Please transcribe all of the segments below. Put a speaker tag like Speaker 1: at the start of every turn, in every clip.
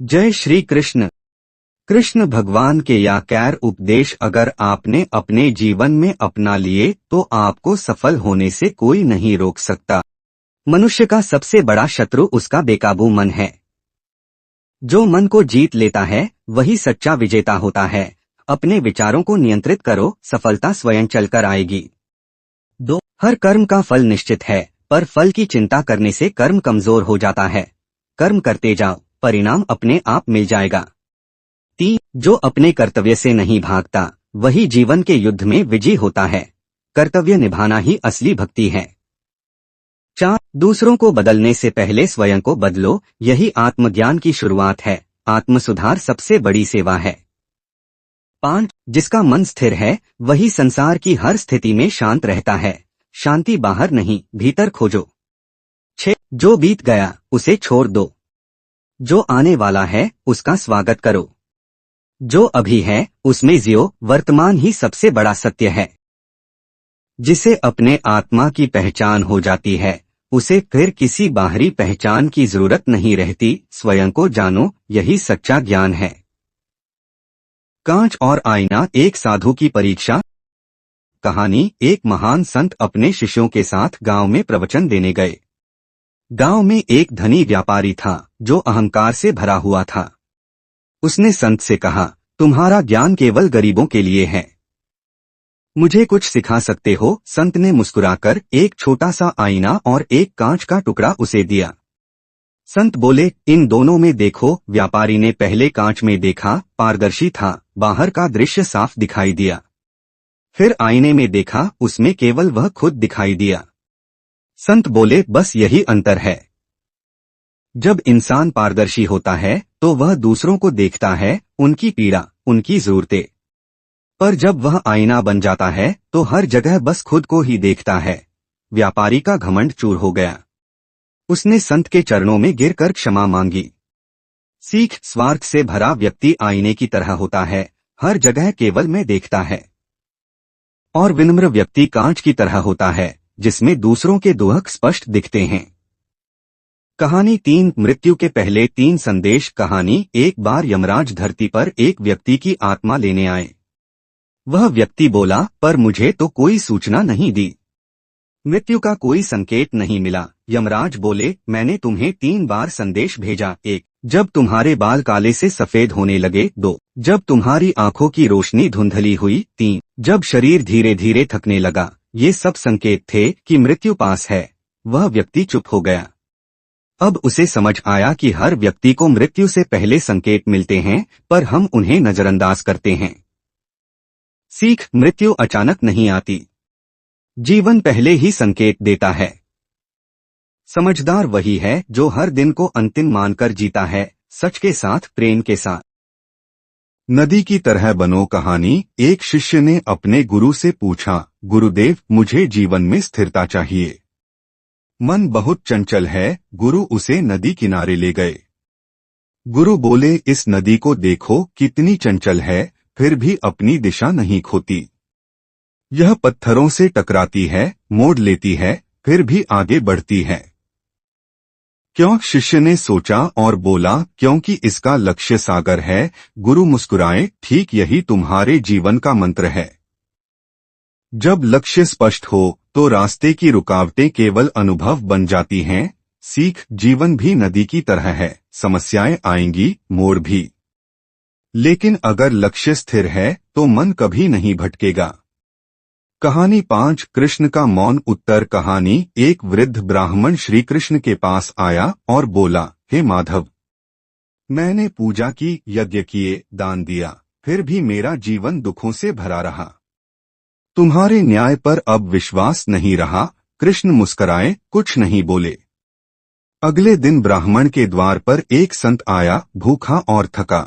Speaker 1: जय श्री कृष्ण। कृष्ण भगवान के यह कैर उपदेश अगर आपने अपने जीवन में अपना लिए तो आपको सफल होने से कोई नहीं रोक सकता। मनुष्य का सबसे बड़ा शत्रु उसका बेकाबू मन है। जो मन को जीत लेता है वही सच्चा विजेता होता है। अपने विचारों को नियंत्रित करो, सफलता स्वयं चलकर आएगी। 2. हर कर्म का फल निश्चित है, पर फल की चिंता करने से कर्म कमजोर हो जाता है। कर्म करते जाओ, परिणाम अपने आप मिल जाएगा। 3. जो अपने कर्तव्य से नहीं भागता वही जीवन के युद्ध में विजयी होता है। कर्तव्य निभाना ही असली भक्ति है। 4. दूसरों को बदलने से पहले स्वयं को बदलो, यही आत्मज्ञान की शुरुआत है। आत्म सुधार सबसे बड़ी सेवा है। 5. जिसका मन स्थिर है वही संसार की हर स्थिति में शांत रहता है। शांति बाहर नहीं, भीतर खोजो। 6. जो बीत गया उसे छोड़ दो, जो आने वाला है उसका स्वागत करो। जो अभी है उसमें जियो, वर्तमान ही सबसे बड़ा सत्य है। जिसे अपने आत्मा की पहचान हो जाती है उसे फिर किसी बाहरी पहचान की जरूरत नहीं रहती। स्वयं को जानो, यही सच्चा ज्ञान है। कांच और आईना एक साधु की परीक्षा। कहानी। एक महान संत अपने शिष्यों के साथ गांव में प्रवचन देने गए। गांव में एक धनी व्यापारी था जो अहंकार से भरा हुआ था। उसने संत से कहा, तुम्हारा ज्ञान केवल गरीबों के लिए है, मुझे कुछ सिखा सकते हो? संत ने मुस्कुराकर एक छोटा सा आईना और एक कांच का टुकड़ा उसे दिया। संत बोले, इन दोनों में देखो। व्यापारी ने पहले कांच में देखा, पारदर्शी था, बाहर का दृश्य साफ दिखाई दिया। फिर आईने में देखा, उसमें केवल वह खुद दिखाई दिया। संत बोले, बस यही अंतर है। जब इंसान पारदर्शी होता है तो वह दूसरों को देखता है, उनकी पीड़ा, उनकी जरूरतें। पर जब वह आईना बन जाता है तो हर जगह बस खुद को ही देखता है। व्यापारी का घमंड चूर हो गया। उसने संत के चरणों में गिरकर क्षमा मांगी। सीख। स्वार्थ से भरा व्यक्ति आईने की तरह होता है, हर जगह केवल मैं देखता है। और विनम्र व्यक्ति कांच की तरह होता है, जिसमें दूसरों के दुख स्पष्ट दिखते हैं। कहानी 3. मृत्यु के पहले 3 संदेश। कहानी। एक बार यमराज धरती पर एक व्यक्ति की आत्मा लेने आए। वह व्यक्ति बोला, पर मुझे तो कोई सूचना नहीं दी, मृत्यु का कोई संकेत नहीं मिला। यमराज बोले, मैंने तुम्हें 3 बार संदेश भेजा। 1. जब तुम्हारे बाल काले से सफेद होने लगे। 2. जब तुम्हारी आंखों की रोशनी धुंधली हुई। 3. जब शरीर धीरे धीरे थकने लगा। ये सब संकेत थे कि मृत्यु पास है। वह व्यक्ति चुप हो गया। अब उसे समझ आया कि हर व्यक्ति को मृत्यु से पहले संकेत मिलते हैं, पर हम उन्हें नजरअंदाज करते हैं। सीख। मृत्यु अचानक नहीं आती, जीवन पहले ही संकेत देता है। समझदार वही है जो हर दिन को अंतिम मानकर जीता है, सच के साथ, प्रेम के साथ। नदी की तरह बनो। कहानी। एक शिष्य ने अपने गुरु से पूछा, गुरुदेव, मुझे जीवन में स्थिरता चाहिए, मन बहुत चंचल है। गुरु उसे नदी किनारे ले गए। गुरु बोले, इस नदी को देखो कितनी चंचल है, फिर भी अपनी दिशा नहीं खोती। यह पत्थरों से टकराती है, मोड़ लेती है, फिर भी आगे बढ़ती है। क्यों? शिष्य ने सोचा और बोला, क्योंकि इसका लक्ष्य सागर है। गुरु मुस्कुराए, ठीक यही तुम्हारे जीवन का मंत्र है। जब लक्ष्य स्पष्ट हो तो रास्ते की रुकावटें केवल अनुभव बन जाती हैं। सीख। जीवन भी नदी की तरह है, समस्याएं आएंगी, मोड़ भी, लेकिन अगर लक्ष्य स्थिर है तो मन कभी नहीं भटकेगा। कहानी 5. कृष्ण का मौन उत्तर। कहानी। एक वृद्ध ब्राह्मण श्री कृष्ण के पास आया और बोला, हे माधव, मैंने पूजा की, यज्ञ किए, दान दिया, फिर भी मेरा जीवन दुखों से भरा रहा। तुम्हारे न्याय पर अब विश्वास नहीं रहा। कृष्ण मुस्कुराए, कुछ नहीं बोले। अगले दिन ब्राह्मण के द्वार पर एक संत आया, भूखा और थका।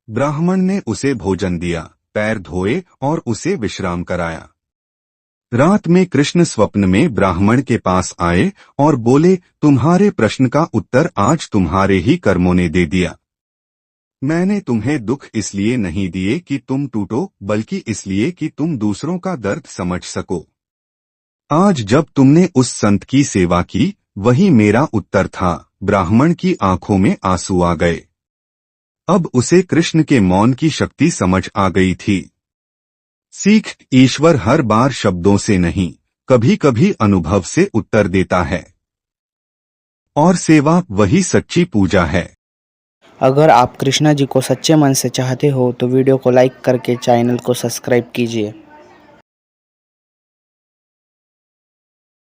Speaker 1: ब्राह्मण ने उसे भोजन दिया, पैर धोए और उसे विश्राम कराया। रात में कृष्ण स्वप्न में ब्राह्मण के पास आए और बोले, तुम्हारे प्रश्न का उत्तर आज तुम्हारे ही कर्मों ने दे दिया। मैंने तुम्हें दुख इसलिए नहीं दिए कि तुम टूटो, बल्कि इसलिए कि तुम दूसरों का दर्द समझ सको। आज जब तुमने उस संत की सेवा की, वही मेरा उत्तर था। ब्राह्मण की आंखों में आंसू आ गए। अब उसे कृष्ण के मौन की शक्ति समझ आ गई थी। सीख, ईश्वर हर बार शब्दों से नहीं, कभी कभी अनुभव से उत्तर देता है, और सेवा वही सच्ची पूजा है।
Speaker 2: अगर आप कृष्णा जी को सच्चे मन से चाहते हो तो वीडियो को लाइक करके चैनल को सब्सक्राइब कीजिए।